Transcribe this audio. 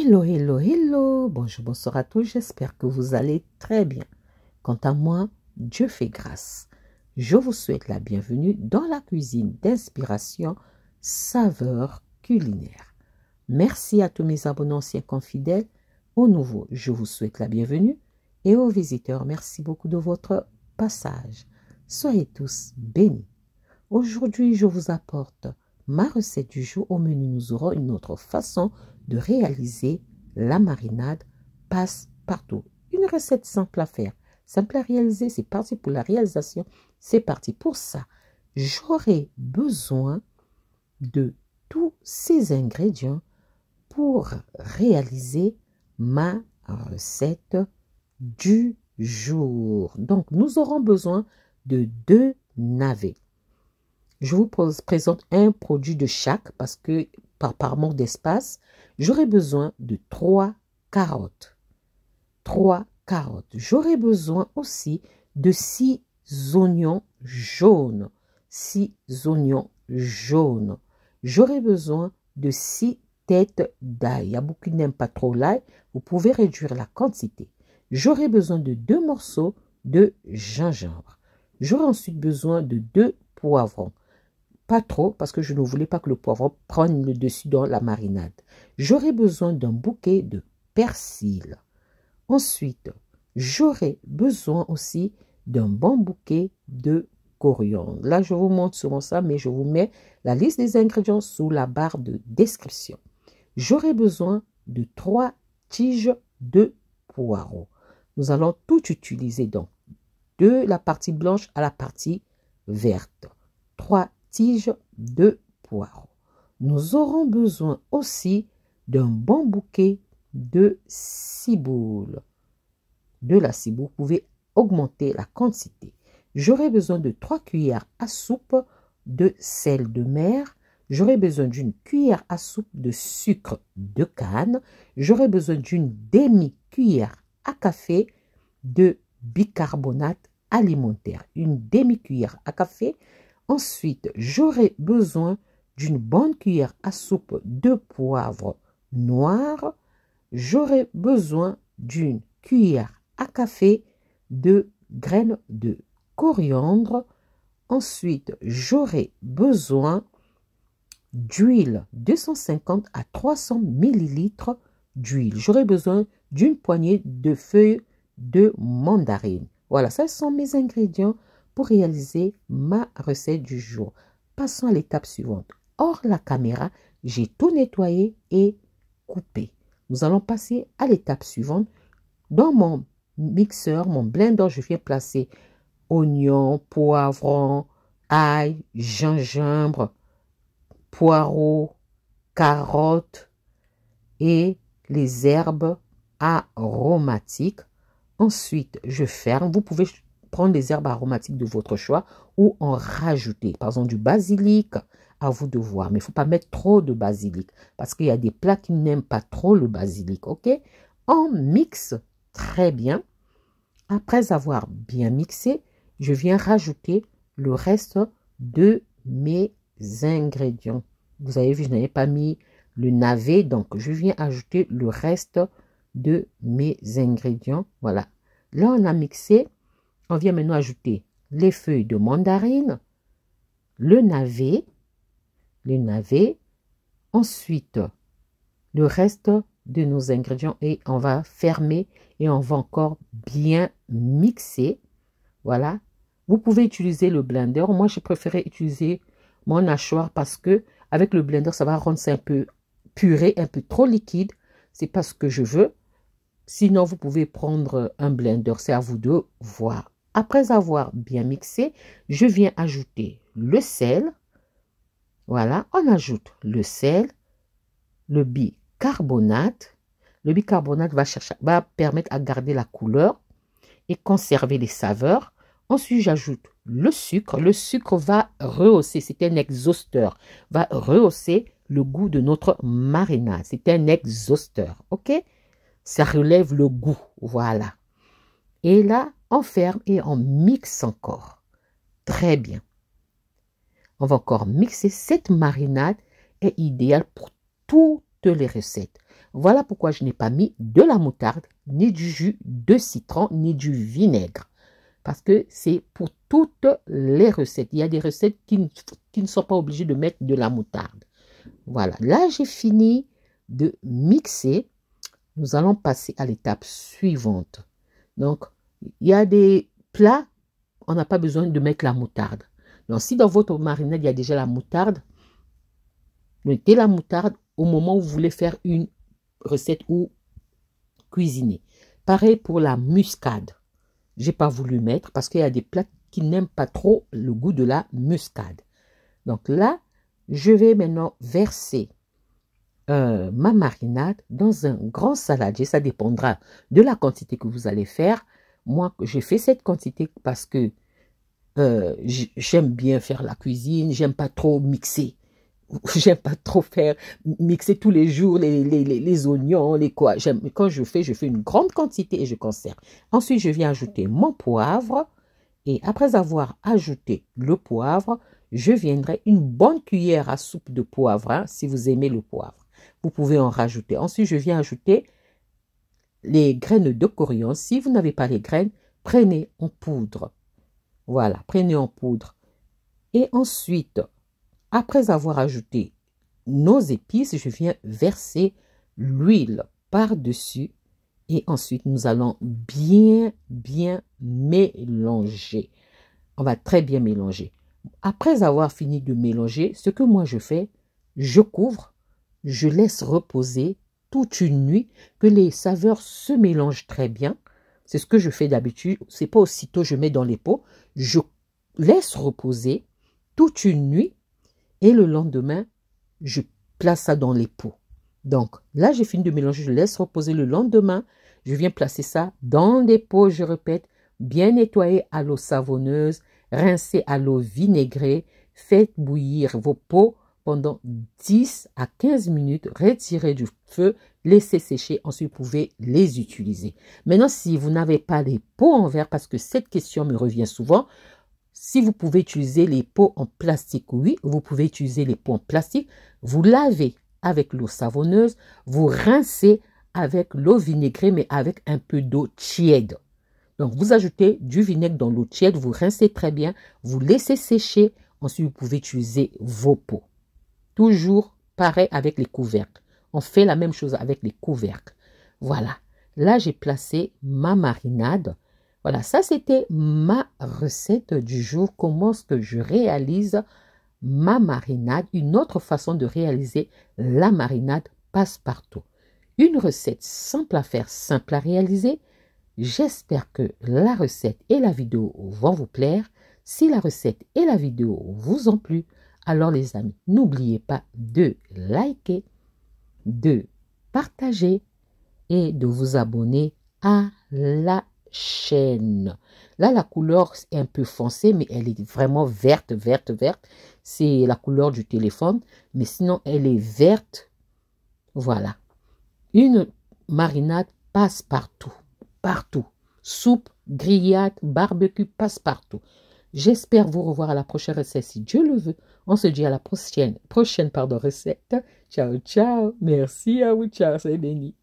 Hello, hello, hello. Bonjour, bonsoir à tous. J'espère que vous allez très bien. Quant à moi, Dieu fait grâce. Je vous souhaite la bienvenue dans la cuisine d'inspiration saveur culinaire. Merci à tous mes abonnés anciens comme fidèles. Aux nouveaux, je vous souhaite la bienvenue. Et aux visiteurs, merci beaucoup de votre passage. Soyez tous bénis. Aujourd'hui, je vous apporte ma recette du jour. Au menu, nous aurons une autre façon de réaliser la marinade passe-partout. Une recette simple à faire, simple à réaliser. C'est parti pour la réalisation. C'est parti pour ça. J'aurai besoin de tous ces ingrédients pour réaliser ma recette du jour. Donc, nous aurons besoin de 2 navets. Je vous présente un produit de chaque parce que par manque d'espace, j'aurai besoin de 3 carottes. 3 carottes. J'aurai besoin aussi de 6 oignons jaunes. 6 oignons jaunes. J'aurai besoin de 6 têtes d'ail. Il y a beaucoup qui n'aiment pas trop l'ail. Vous pouvez réduire la quantité. J'aurai besoin de 2 morceaux de gingembre. J'aurai ensuite besoin de 2 poivrons. Pas trop, parce que je ne voulais pas que le poivron prenne le dessus dans la marinade. J'aurai besoin d'un bouquet de persil. Ensuite, j'aurai besoin aussi d'un bon bouquet de coriandre. Là, je vous montre souvent ça, mais je vous mets la liste des ingrédients sous la barre de description. J'aurai besoin de 3 tiges de poireaux. Nous allons tout utiliser donc, de la partie blanche à la partie verte. 3 tiges de poireaux. Nous aurons besoin aussi d'un bon bouquet de ciboule. De la ciboule, vous pouvez augmenter la quantité. J'aurai besoin de 3 cuillères à soupe de sel de mer. J'aurai besoin d'une cuillère à soupe de sucre de canne. J'aurai besoin d'une demi-cuillère à café de bicarbonate alimentaire. Une demi-cuillère à café. Ensuite, j'aurai besoin d'une bonne cuillère à soupe de poivre noir. J'aurai besoin d'une cuillère à café de graines de coriandre. Ensuite, j'aurai besoin d'huile 250 à 300 ml d'huile. J'aurai besoin d'une poignée de feuilles de mandarine. Voilà, ce sont mes ingrédients pour réaliser ma recette du jour. Passons à l'étape suivante. Hors la caméra, j'ai tout nettoyé et coupé. Nous allons passer à l'étape suivante. Dans mon mixeur, mon blender, je viens placer oignons, poivrons, ail, gingembre, poireaux, carottes et les herbes aromatiques. Ensuite, je ferme. Vous pouvez prendre les herbes aromatiques de votre choix ou en rajouter. Par exemple, du basilic, à vous de voir. Mais il ne faut pas mettre trop de basilic parce qu'il y a des plats qui n'aiment pas trop le basilic. Ok? On mixe très bien. Après avoir bien mixé, je viens rajouter le reste de mes ingrédients. Vous avez vu, je n'avais pas mis le navet, donc je viens ajouter le reste de mes ingrédients. Voilà. Là, on a mixé. On vient maintenant ajouter les feuilles de mandarine, le navet, ensuite le reste de nos ingrédients et on va fermer et on va encore bien mixer. Voilà. Vous pouvez utiliser le blender. Moi, je préférais utiliser mon hachoir parce que avec le blender, ça va rendre ça un peu puré, un peu trop liquide. C'est pas ce que je veux. Sinon, vous pouvez prendre un blender. C'est à vous de voir. Après avoir bien mixé, je viens ajouter le sel. Voilà, on ajoute le sel, le bicarbonate. Le bicarbonate va permettre à garder la couleur et conserver les saveurs. Ensuite, j'ajoute le sucre. Le sucre va rehausser, c'est un exhausteur, va rehausser le goût de notre marinade. C'est un exhausteur, ok? Ça relève le goût, voilà. Et là, on ferme et on mixe encore. Très bien. On va encore mixer. Cette marinade est idéale pour toutes les recettes. Voilà pourquoi je n'ai pas mis de la moutarde, ni du jus de citron, ni du vinaigre. Parce que c'est pour toutes les recettes. Il y a des recettes qui ne sont pas obligées de mettre de la moutarde. Voilà, là j'ai fini de mixer. Nous allons passer à l'étape suivante. Donc, il y a des plats, on n'a pas besoin de mettre la moutarde. Donc, si dans votre marinade, il y a déjà la moutarde, mettez la moutarde au moment où vous voulez faire une recette ou cuisiner. Pareil pour la muscade. Je n'ai pas voulu mettre parce qu'il y a des plats qui n'aiment pas trop le goût de la muscade. Donc là, je vais maintenant verser ma marinade dans un grand saladier. Ça dépendra de la quantité que vous allez faire. Moi, je fais cette quantité parce que j'aime bien faire la cuisine. J'aime pas trop mixer. J'aime pas trop faire mixer tous les jours les oignons, les quoi. Quand je fais une grande quantité et je conserve. Ensuite, je viens ajouter mon poivre. Et après avoir ajouté le poivre, je viendrai une bonne cuillère à soupe de poivre, hein, si vous aimez le poivre. Vous pouvez en rajouter. Ensuite, je viens ajouter les graines de coriandre. Si vous n'avez pas les graines, prenez en poudre. Voilà, prenez en poudre. Et ensuite, après avoir ajouté nos épices, je viens verser l'huile par-dessus. Et ensuite, nous allons bien mélanger. On va très bien mélanger. Après avoir fini de mélanger, ce que moi je fais, je couvre, je laisse reposer toute une nuit, que les saveurs se mélangent très bien. C'est ce que je fais d'habitude. C'est pas aussitôt je mets dans les pots. Je laisse reposer toute une nuit et le lendemain, je place ça dans les pots. Donc là, j'ai fini de mélanger, je laisse reposer le lendemain. Je viens placer ça dans des pots, je répète, bien nettoyés à l'eau savonneuse, rincés à l'eau vinaigrée. Faites bouillir vos pots pendant 10 à 15 minutes, retirez du feu, laissez sécher, ensuite vous pouvez les utiliser. Maintenant, si vous n'avez pas les pots en verre, parce que cette question me revient souvent, si vous pouvez utiliser les pots en plastique, oui, vous pouvez utiliser les pots en plastique. Vous lavez avec l'eau savonneuse, vous rincez avec l'eau vinaigrée, mais avec un peu d'eau tiède. Donc, vous ajoutez du vinaigre dans l'eau tiède, vous rincez très bien, vous laissez sécher, ensuite vous pouvez utiliser vos pots. Toujours pareil avec les couvercles. On fait la même chose avec les couvercles. Voilà, là j'ai placé ma marinade. Voilà, ça c'était ma recette du jour. Comment est-ce que je réalise ma marinade? Une autre façon de réaliser la marinade passe-partout. Une recette simple à faire, simple à réaliser. J'espère que la recette et la vidéo vont vous plaire. Si la recette et la vidéo vous ont plu, alors les amis, n'oubliez pas de liker, de partager et de vous abonner à la chaîne. Là, la couleur est un peu foncée, mais elle est vraiment verte. C'est la couleur du téléphone, mais sinon, elle est verte. Voilà. Une marinade passe partout. Partout. Soupe, grillade, barbecue, passe partout. J'espère vous revoir à la prochaine recette si Dieu le veut. On se dit à la prochaine recette. Ciao, ciao. Merci à vous. Ciao, c'est béni.